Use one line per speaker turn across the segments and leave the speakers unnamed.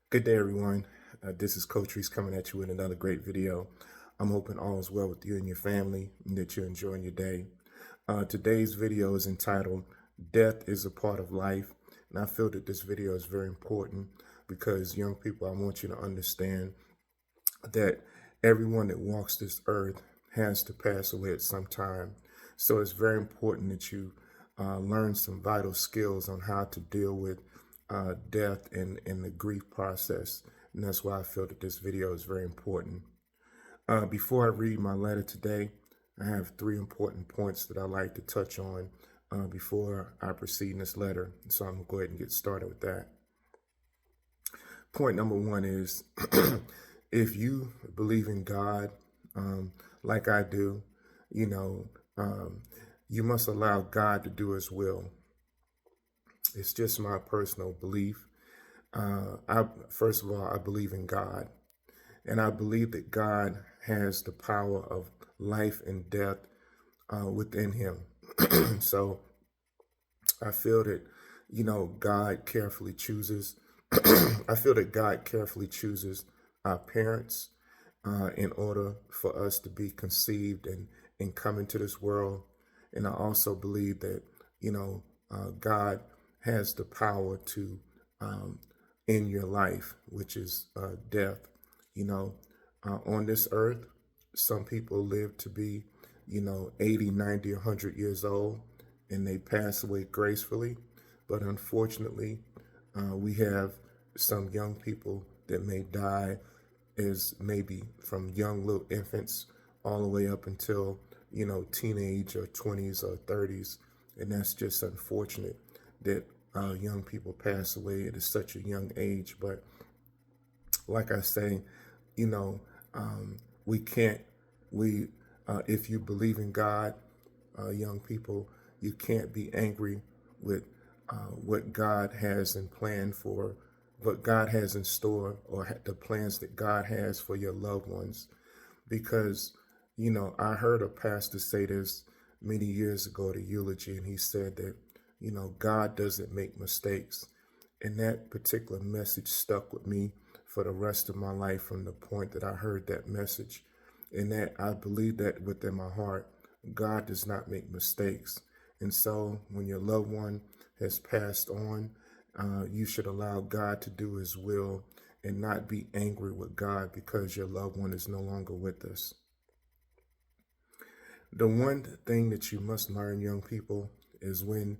Good day, everyone. This is Coach Reese coming at you with another great video. I'm hoping all is well with you and your family and that you're enjoying your day. Today's video is entitled Death is a Part of Life. And I feel that this video is very important because young people, I want you to understand that everyone that walks this earth has to pass away at some time. So it's very important that you learn some vital skills on how to deal with death and the grief process. And that's why I feel that this video is very important. Before I read my letter today, I have three important points that I like to touch on before I proceed in this letter. So I'm going to go ahead and get started with that. Point number one is if you believe in God, like I do, you know, you must allow God to do his will. It's just my personal belief. First of all, I believe in God, and I believe that God has the power of life and death within him. So I feel that, God carefully chooses. I feel that God carefully chooses our parents in order for us to be conceived and come into this world. And I also believe that, God has the power to end your life, which is death. On this earth, some people live to be, 80, 90, 100 years old, and they pass away gracefully. But unfortunately, we have some young people that may die as maybe from young little infants all the way up until, teenage or 20s or 30s. And that's just unfortunate that young people pass away at such a young age. But like I say, you know, we can't, if you believe in God, young people, you can't be angry with what God has in plan for, what God has in store, or the plans that God has for your loved ones. Because, I heard a pastor say this many years ago at a eulogy, and he said that, God doesn't make mistakes. And that particular message stuck with me for the rest of my life from the point that I heard that message. And that I believe that within my heart, God does not make mistakes. And so when your loved one has passed on, you should allow God to do his will and not be angry with God because your loved one is no longer with us. The one thing that you must learn, young people, is when,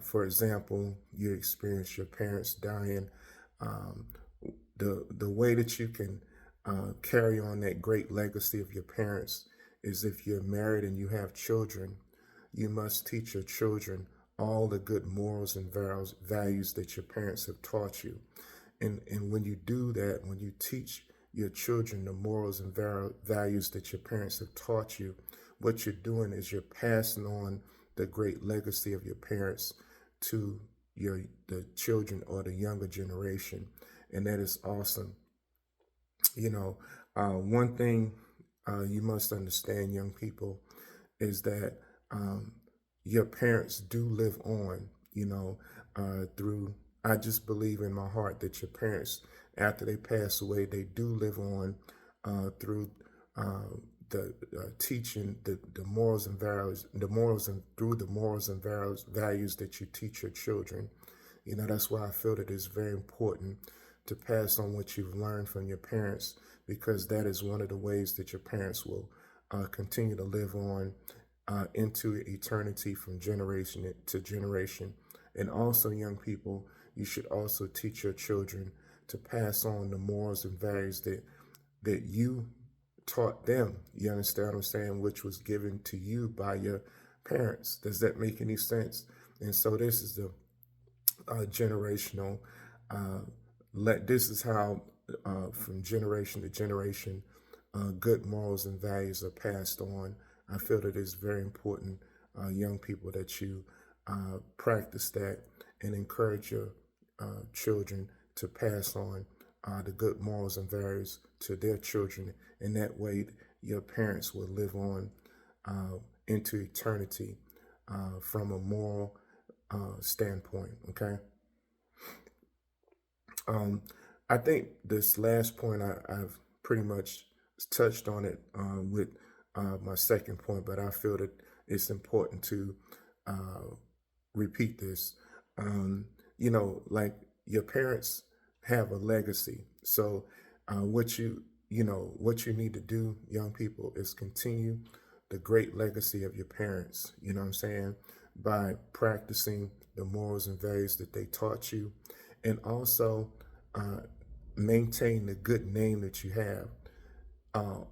for example, you experience your parents dying, um, the way that you can carry on that great legacy of your parents is if you're married and you have children, you must teach your children all the good morals and values that your parents have taught you. And when you do that, when you teach your children the morals and values that your parents have taught you, what you're doing is you're passing on the great legacy of your parents to the children or the younger generation. And that is awesome. One thing you must understand, young people, is that your parents do live on, through, I just believe in my heart that your parents, after they pass away, they do live on through the teaching, the morals and values, through the morals and values that you teach your children. That's why I feel that it's very important to pass on what you've learned from your parents, because that is one of the ways that your parents will continue to live on into eternity from generation to generation. And also, young people, you should also teach your children to pass on the morals and values that you taught them. You understand what I'm saying? Which was given to you by your parents. Does that make any sense? And so this is the generational. Uh, this is how, from generation to generation, good morals and values are passed on. I feel that it's very important, young people, that you practice that and encourage your children to pass on the good morals and values to their children. And that way, your parents will live on into eternity from a moral standpoint. Okay. Um, I think this last point I've pretty much touched on it with my second point, but I feel that it's important to uh, repeat this. Um, like your parents have a legacy. So what you need to do, young people, is continue the great legacy of your parents. You know what I'm saying? By practicing the morals and values that they taught you, and also uh, maintain the good name that you have.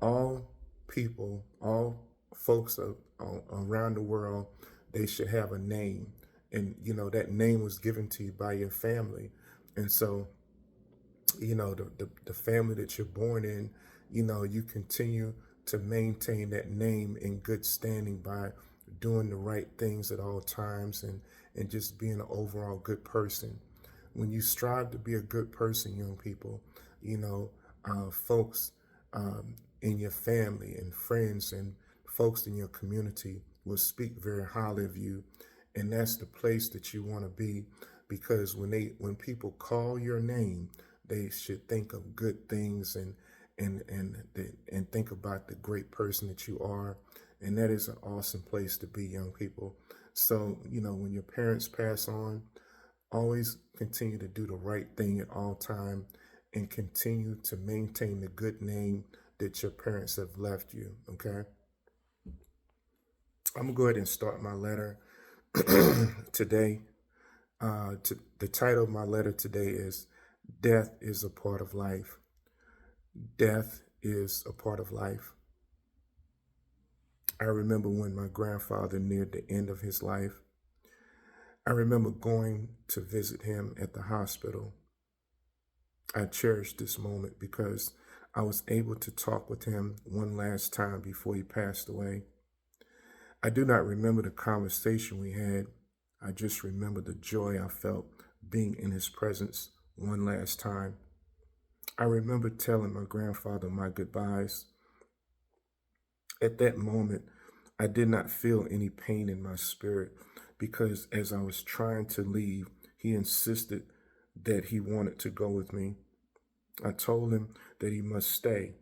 All people, all folks around the world, they should have a name, and that name was given to you by your family, and so the family that you're born in, you continue to maintain that name in good standing by doing the right things at all times, and just being an overall good person. When you strive to be a good person, young people, folks in your family and friends and folks in your community will speak very highly of you, and that's the place that you want to be, because when people call your name, they should think of good things, and think about the great person that you are, and that is an awesome place to be, young people. So when your parents pass on, always continue to do the right thing at all time, and continue to maintain the good name that your parents have left you. Okay, I'm gonna go ahead and start my letter today. The title of my letter today is "Death is a Part of Life." Death is a part of life. I remember when my grandfather neared the end of his life. I remember going to visit him at the hospital. I cherished this moment because I was able to talk with him one last time before he passed away. I do not remember the conversation we had. I just remember the joy I felt being in his presence one last time. I remember telling my grandfather my goodbyes. At that moment, I did not feel any pain in my spirit, because as I was trying to leave, he insisted that he wanted to go with me. I told him that he must stay.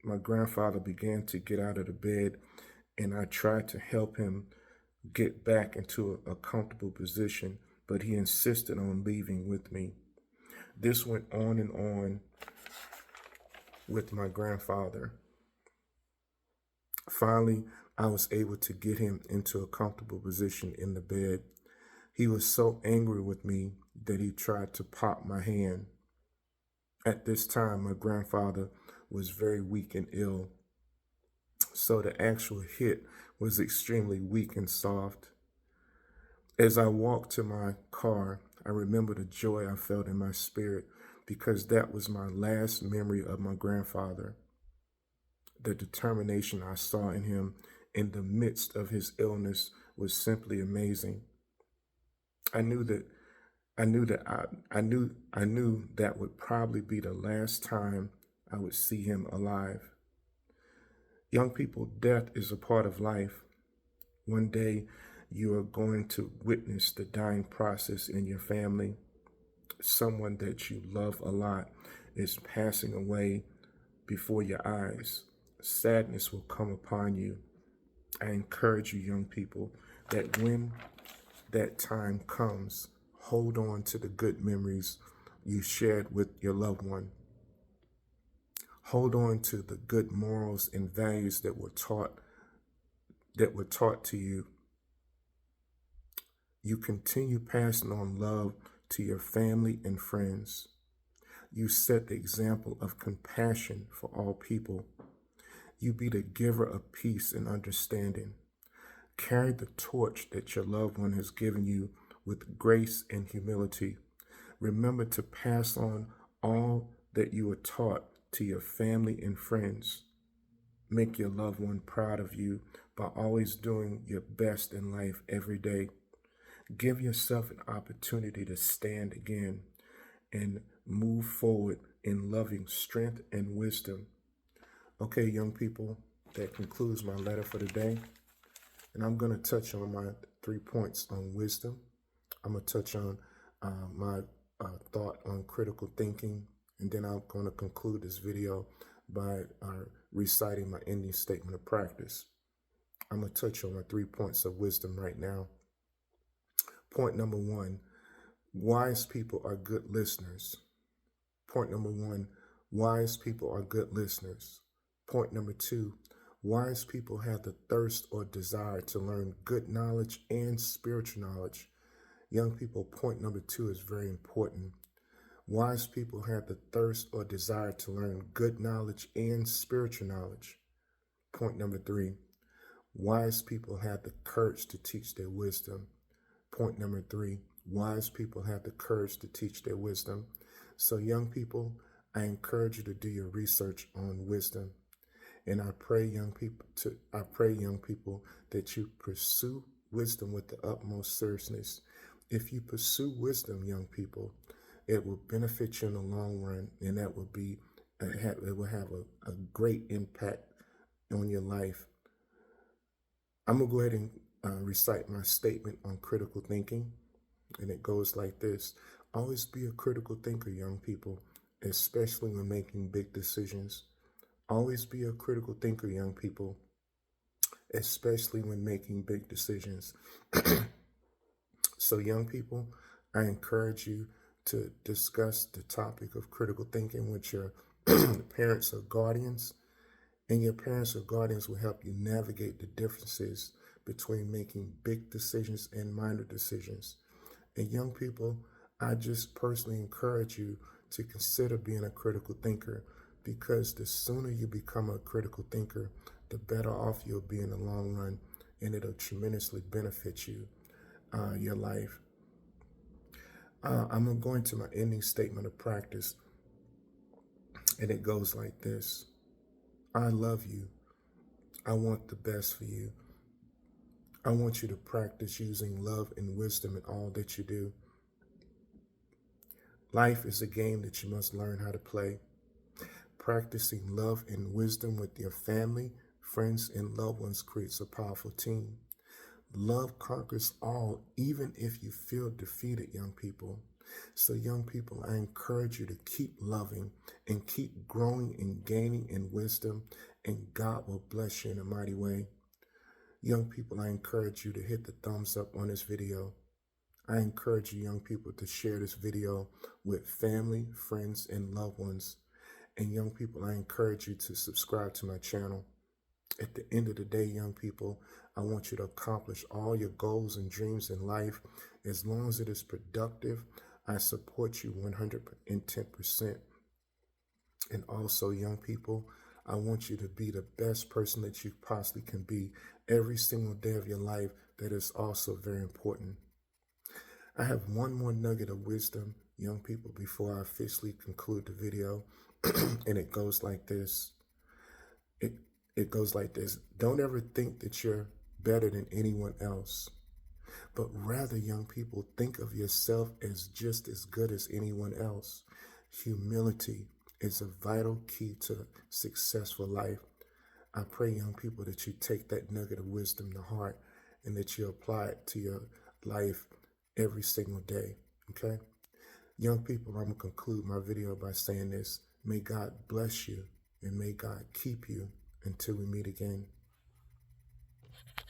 My grandfather began to get out of the bed, and I tried to help him get back into a comfortable position, but he insisted on leaving with me. This went on and on with my grandfather. Finally, I was able to get him into a comfortable position in the bed. He was so angry with me that he tried to pop my hand. At this time, my grandfather was very weak and ill, so the actual hit was extremely weak and soft. As I walked to my car, I remember the joy I felt in my spirit, because that was my last memory of my grandfather. The determination I saw in him in the midst of his illness was simply amazing. I knew that I knew that would probably be the last time I would see him alive. Young people, death is a part of life. One day you are going to witness the dying process in your family. Someone that you love a lot is passing away before your eyes. Sadness will come upon you. I encourage you, young people, that when that time comes, hold on to the good memories you shared with your loved one. Hold on to the good morals and values that were taught to you. You continue passing on love to your family and friends. You set the example of compassion for all people. You be the giver of peace and understanding. Carry the torch that your loved one has given you with grace and humility. Remember to pass on all that you were taught to your family and friends. Make your loved one proud of you by always doing your best in life every day. Give yourself an opportunity to stand again and move forward in loving strength and wisdom. Okay, young people, that concludes my letter for today. And I'm going to touch on my 3 points on wisdom. I'm going to touch on my thought on critical thinking, And then I'm going to conclude this video by reciting my ending statement of practice. I'm going to touch on my 3 points of wisdom right now. Point number 1, wise people are good listeners. Point number 1, wise people are good listeners. Point number 2, wise people have the thirst or desire to learn good knowledge and spiritual knowledge. Young people, point number 2 is very important. Wise people have the thirst or desire to learn good knowledge and spiritual knowledge. Point number 3, wise people have the courage to teach their wisdom. Point number 3, wise people have the courage to teach their wisdom. So young people, I encourage you to do your research on wisdom. And I pray young people that you pursue wisdom with the utmost seriousness. If you pursue wisdom, young people, it will benefit you in the long run, and that will be it will have a great impact on your life. I'm gonna go ahead and recite my statement on critical thinking, and it goes like this: always be a critical thinker, young people, especially when making big decisions. Always be a critical thinker, young people, especially when making big decisions. So young people, I encourage you to discuss the topic of critical thinking with your parents or guardians. And your parents or guardians will help you navigate the differences between making big decisions and minor decisions. And young people, I just personally encourage you to consider being a critical thinker, because the sooner you become a critical thinker, the better off you'll be in the long run, and it'll tremendously benefit you, your life. I'm going to my ending statement of practice, and it goes like this: I love you. I want the best for you. I want you to practice using love and wisdom in all that you do. Life is a game that you must learn how to play. Practicing love and wisdom with your family, friends, and loved ones creates a powerful team. Love conquers all, even if you feel defeated, young people. So young people, I encourage you to keep loving and keep growing and gaining in wisdom, and God will bless you in a mighty way. Young people, I encourage you to hit the thumbs up on this video. I encourage you, young people, to share this video with family, friends, and loved ones. And young people, I encourage you to subscribe to my channel. At the end of the day, young people, I want you to accomplish all your goals and dreams in life. As long as it is productive, I support you 110%. And also, young people, I want you to be the best person that you possibly can be every single day of your life. That is also very important. I have one more nugget of wisdom, young people, before I officially conclude the video. And it goes like this. It goes like this. Don't ever think that you're better than anyone else, but rather, young people, think of yourself as just as good as anyone else. Humility is a vital key to successful life. I pray, young people, that you take that nugget of wisdom to heart, and that you apply it to your life every single day. Okay? Young people, I'm going to conclude my video by saying this: may God bless you, and may God keep you until we meet again.